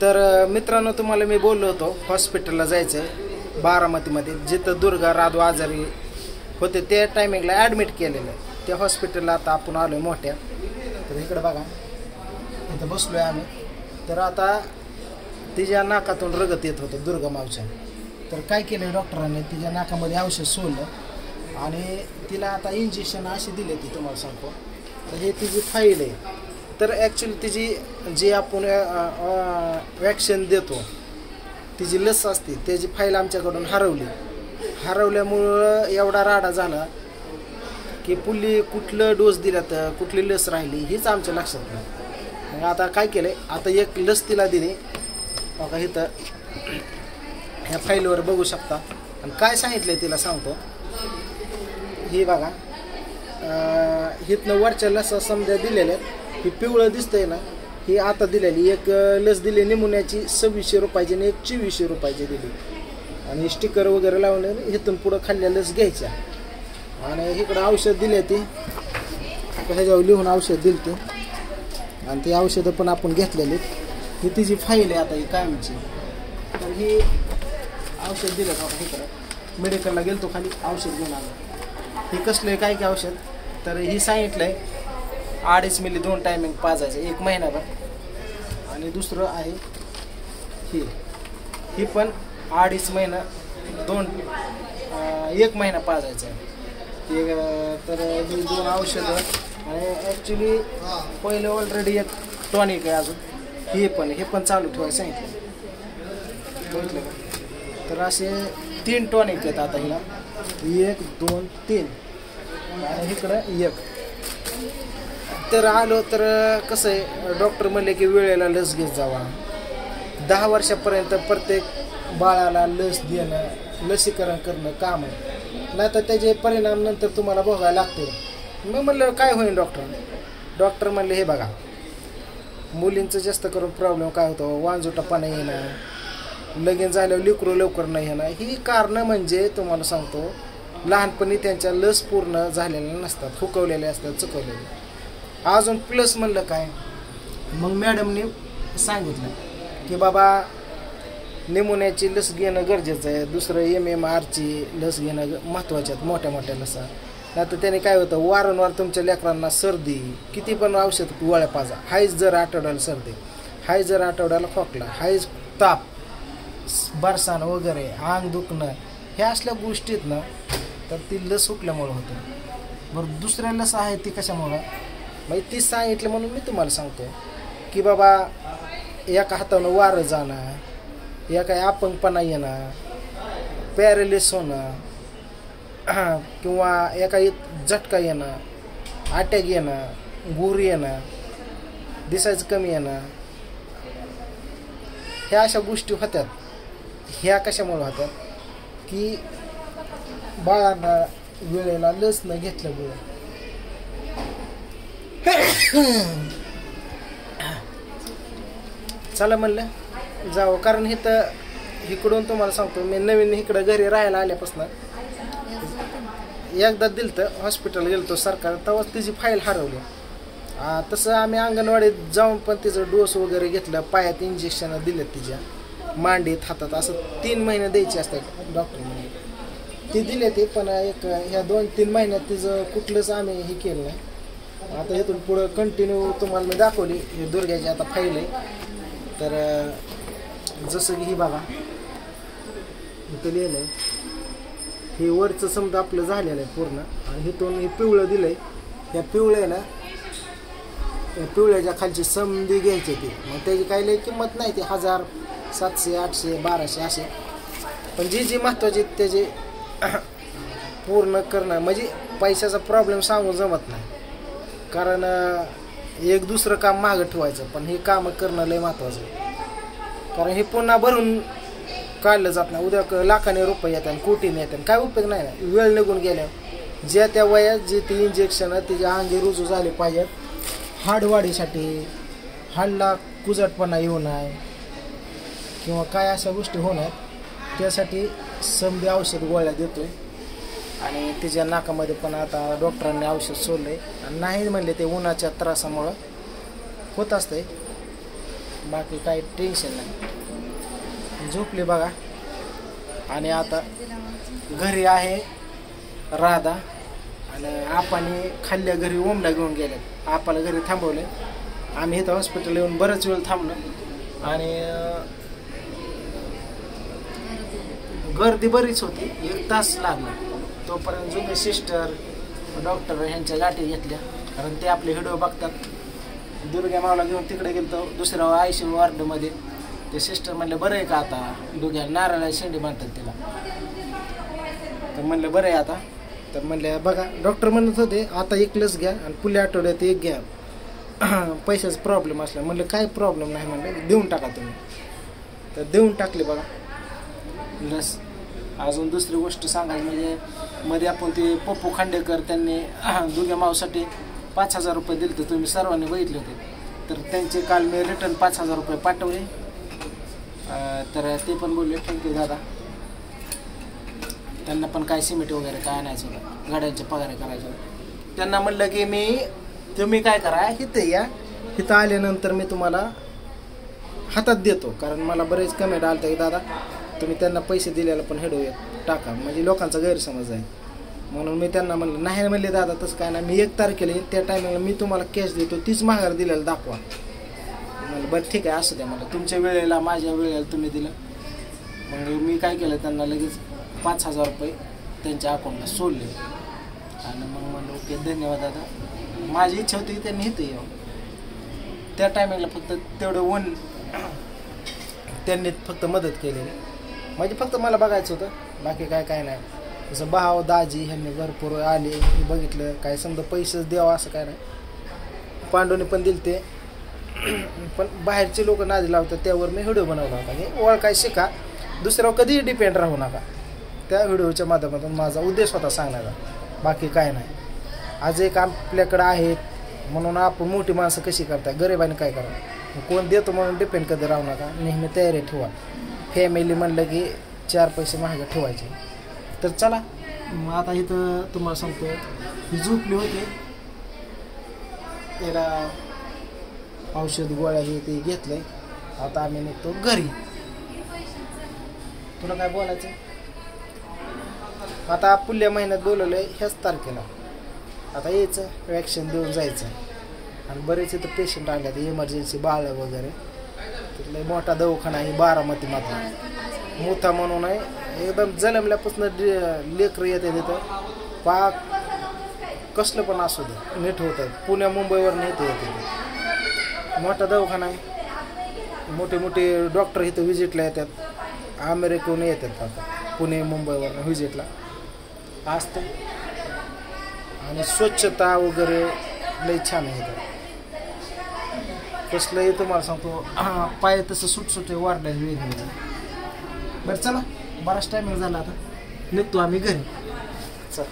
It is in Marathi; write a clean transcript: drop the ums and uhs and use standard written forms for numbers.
तर मित्रांनो, तुम्हाला मी बोललो होतो हॉस्पिटलला जायचं आहे बारामतीमध्ये, जिथं दुर्गा राधू आजारी होते त्या टायमिंगला ॲडमिट केलेलं. त्या हॉस्पिटलला आता आपण आलो आहे मोठ्या. तर इकडं बघा, इथं बसलो आहे आम्ही. तर आता तिच्या नाकातून रगत येत होतं दुर्गा मावच्या. तर काय केलं डॉक्टरांनी, तिच्या नाकामध्ये औषध सोडलं आणि तिला आता इंजेक्शन अशी दिले ती तुम्हाला सांगतो. तर हे तिची फाईल आहे. तर ॲक्च्युली तिची जी आपण वॅक्सिन देतो, तिची लस असते, त्याची फाईल आमच्याकडून हरवल्यामुळं एवढा राडा झाला की कुठलं डोस दिला तर कुठली लस राहिली हीच आमच्या लक्षात नाही. मग आता काय केलं, आता एक लस तिला दिली बघा. इथं ह्या फाईलवर बघू शकता. आणि काय सांगितलं तिला सांगतो. ही बघा, इथनं वरच्या लसा समजा दिलेल्या, ही पिवळं दिसतंय ना, ही आता दिलेली. एक लस दिली निमोनियाची 2600 रुपयाची आणि एक 2400 रुपयाची दिली. आणि स्टिकर वगैरे लावले, इथून पुढं खाल्ल्या लस घ्यायच्या. आणि इकडं औषध दिले, ती ह्याच्यावर लिहून औषध दिली ती. आणि ती औषधं पण आपण घेतलेली. ही तिची फाईल आहे आता ही कायमची. तर ही औषध दिलं का इकडं मेडिकलला गेलो तो, खाली औषध घेऊन आलं. हे कसलं आहे काय की औषध, तर ही सांगितलं आहे 2.5 मिली 2 टायमिंग पाजायचं 1 महिनाभर. आणि दुसरं आहे ही पण 2.5 महिना 1 महिना पाजायचं आहे. तर ही 2 औषधं. आणि ॲक्च्युली पहिलं ऑलरेडी एक टॉनिक आहे अजून, हे पण चालू ठेवायला सांगितलं. बघितलं का. तर असे 3 टॉनिक आहेत आता हिला, 1 2 3 आणि इकडं 1. तर आलो तर कसं आहे, डॉक्टर म्हणले की वेळेला लस घेत जावा. 10 वर्षापर्यंत प्रत्येक बाळाला लस देणं, लसीकरण करणं काम आहे, नाही तर त्याचे परिणाम नंतर तुम्हाला भोगायला लागते. मग म्हणलं काय होईल डॉक्टर म्हणले हे बघा, मुलींचं जास्त करून प्रॉब्लेम काय होतो, वांजुटापणा येणं, लगीन झाल्यावर लेकरू लवकर नाही येणं. ही कारणं म्हणजे तुम्हाला सांगतो, लहानपणी त्यांच्या लस पूर्ण झालेल्या नसतात, फुकवलेले असतात, चुकवलेले. अजून प्लस म्हणलं काय, मग मॅडमने सांगितलं की बाबा निमोनियाची लस घेणं गरजेचं आहे, दुसरं MMRची लस घेणं महत्त्वाच्यात, मोठ्या लसा. नाही तर त्याने काय होतं, वारंवार तुमच्या लेकरांना सर्दी, किती पण औषध गोळ्या पाजा, हायच जर आठवड्याला सर्दी, हाय जर आठवड्याला खोकला, हायच ताप, बरसाण वगैरे, अंग दुखणं, ह्या असल्या गोष्टीत ना, तर ती लस सुटल्यामुळं होतं. बरं, दुसऱ्या लस आहे ती कशामुळं, मग ती सांगितलं म्हणून मी तुम्हाला सांगतो की बाबा एका हातानं वारं जाणं, एका अपंगपणा येणं, पॅरालिस होणं, किंवा एका झटका येणं, अटॅक येणं, गुर येणं, दिसायचं कमी येणं, ह्या अशा गोष्टी होत्यात. ह्या कशामुळे होत्यात की बाळांना वेळेला लस न घेतल्यामुळे. चला म्हणलं जावं, कारण इकडून तुम्हाला सांगतो, मी नवीन इकडं घरी राहायला आल्यापासून एकदा दिलं तर हॉस्पिटल गेलो सरकार, तेव्हाच तिची फाईल हरवली. तसं आम्ही अंगणवाडीत जाऊन पण तिचं डोस वगैरे घेतलं, पायात इंजेक्शन दिले, तिच्या मांडीत हातात असं 3 महिने द्यायचे असतात डॉक्टरने, ती दिले ते. पण ह्या 2-3 महिन्यात तिचं कुठलंच आम्ही हे केलं नाही. आता इथून पुढं कंटिन्यू तुम्हाला मी दाखवली ही दुर्ग्याची आता फाईल आहे. तर जसं की ही बघा इथं लिहिलं आहे, हे वरचं समजा आपलं झालेलं आहे पूर्ण. आणि इथून हे पिवळं दिलं आहे, ह्या पिवळ्याला या पिवळ्याच्या खालची समधी घ्यायची ती. मग त्याची काही लई किंमत नाही, ती 1000, 700, 800, 1200 असे. पण जी महत्त्वाची त्याची पूर्ण करणं, म्हणजे पैशाचा प्रॉब्लेम सांगून जमत नाही, कारण एक दुसरं काम मागं ठेवायचं, पण हे कामं करणं लय महत्त्वाचं आहे. कारण हे पुन्हा भरून काढलं जात नाही. उद्या लाखाने रुपये येतात, कोटीने येतात, काय उपयोग नाही. वेळ निघून गेल्यावर ज्या त्या वयात जे ती इंजेक्शनं तिच्या अंगी रुजू झाले पाहिजेत, हाडवाढीसाठी, हाडला कुजटपणा येऊ नये किंवा काय अशा गोष्टी होणार, त्यासाठी समधी औषध गोळ्या देतोय. आणि तिच्या नाकामध्ये पण आता डॉक्टरांनी औषध सोडलं आहे. आणि नाही म्हणले ते उन्हाच्या त्रासामुळं होत असते. बाकी काही टेन्शन नाही. झोपली बघा. आणि आता घरी आहे राधा आणि आपाने खाल्ल्या घरी ओमला घेऊन गेले. आपाला घरी थांबवले. आम्ही इथं हॉस्पिटल येऊन बरंच वेळ थांबलो आणि गर्दी बरीच होती. 1 तास लागला. तोपर्यंत जुने सिस्टर डॉक्टर ह्यांच्या गाठी घेतल्या, कारण ते आपले व्हिडिओ बघतात. दुर्गा मावला घेऊन तिकडे गेलो दुसऱ्या ICU वॉर्डमध्ये. ते सिस्टर म्हणले बरं आहे का आता, दुर्गा नारळा शेंडी म्हणतात तिला. तर म्हणलं बरं आहे आता. तर म्हणले बघा डॉक्टर म्हणत होते आता 1 लस घ्या आणि पुढल्या आठवड्यात 1 घ्या, पैशाचा प्रॉब्लेम असला. म्हणलं काय प्रॉब्लेम नाही, म्हणलं देऊन टाका तुम्ही. तर देऊन टाकले बघा लस. अजून दुसरी गोष्ट सांगायची म्हणजे मध्ये आपण ते पप्पू खांडेकर त्यांनी दुर्गा मावसाठी 5,000 रुपये दिले तर तुम्ही सर्वांनी बघितले होते. तर त्यांचे काल मी रिटर्न 5,000 रुपये पाठवले. तर ते पण बोलले थँक्यू दादा. त्यांना पण काय सिमेंट वगैरे काय आणायचं होतं, गाड्यांचे पगार करायचे. त्यांना म्हणलं की तुम्ही काय करा, इथं या, इथं आल्यानंतर मी तुम्हाला हातात देतो. कारण मला बरेच कमेंट आलं की दादा तुम्ही त्यांना पैसे दिलेला पण हेडो टाका, म्हणजे लोकांचा गैरसमज आहे. म्हणून मी त्यांना म्हणलं नाही म्हणले दादा तसं काय नाही, मी 1 तारखेला त्या टायमिंगला मी तुम्हाला कॅश देतो, तीच माघार दिलेला दाखवा. म्हणलं बरं ठीक आहे असू द्या. मला तुमच्या वेळेला माझ्या वेळेला तुम्ही दिलं. मग मी काय केलं त्यांना लगेच 5,000 रुपये त्यांच्या अकाउंटला सोडले. आणि मग म्हणलं ओके धन्यवाद दादा. माझी इच्छा होती की त्यांनी इथं यावं. त्या टायमिंगला फक्त तेवढं त्यांनी फक्त मदत केलेली, म्हणजे फक्त मला बघायचं होतं, बाकी काय नाही. जसं भाव दाजी ह्यांनी भरपूर आले, बघितलं. काय समजा पैसेच द्यावं असं काय नाही. पांडूने पण दिले ते, पण बाहेरचे लोक नादी लावतात त्यावर मी व्हिडिओ बनवला होता की ओळखाय शिका, दुसऱ्यावर कधीही डिपेंड राहू नका. त्या व्हिडिओच्या माध्यमातून माझा उद्देश होता सांगण्याचा, बाकी काय नाही. आज एक आपल्याकडं आहेत म्हणून आपण मोठी माणसं कशी करताय, गरिबाने काय करा, कोण देतो म्हणून डिपेंड कधी राहू नका. नेहमी तयारी ठेवा. फॅमिली म्हणलं की 4 पैसे महाग ठेवायचे. तर चला आता इथं तुम्हाला सांगतो ही झोपली होती, त्याला औषध गोळ्या हे ते घेतलंय. आता आम्ही निघतो घरी. तुला काय बोलायचं आता, पुढल्या महिन्यात बोलवलंय ह्याच तारखेला. आता यायचं वॅक्सिन देऊन जायचं. आणि बरेच इथं पेशंट आले आहेत इमर्जन्सी, बाळ वगैरे. तिथला मोठा दवाखाना आहे बारामतीमधला, मोठा म्हणून आहे. एकदम जन्मल्यापासून लेकरं येते तिथं, पाक कसलं पण असू दे नीट होत आहे. पुण्या मुंबईवर नेते येते. मोठा दवाखाना आहे. मोठे मोठे डॉक्टर इथं व्हिजिटला येतात, अमेरिकेहून येतात आता पुणे मुंबईवर व्हिजिटला असतं. आणि स्वच्छता वगैरे लई छान आहे इथं. कसलंही तुम्हाला सांगतो पाय तसं सुटसुटे वाढलं वेगवेगळं. बरं चला बराच टायमिंग झाला, आता निघतो आम्ही घरी. चला.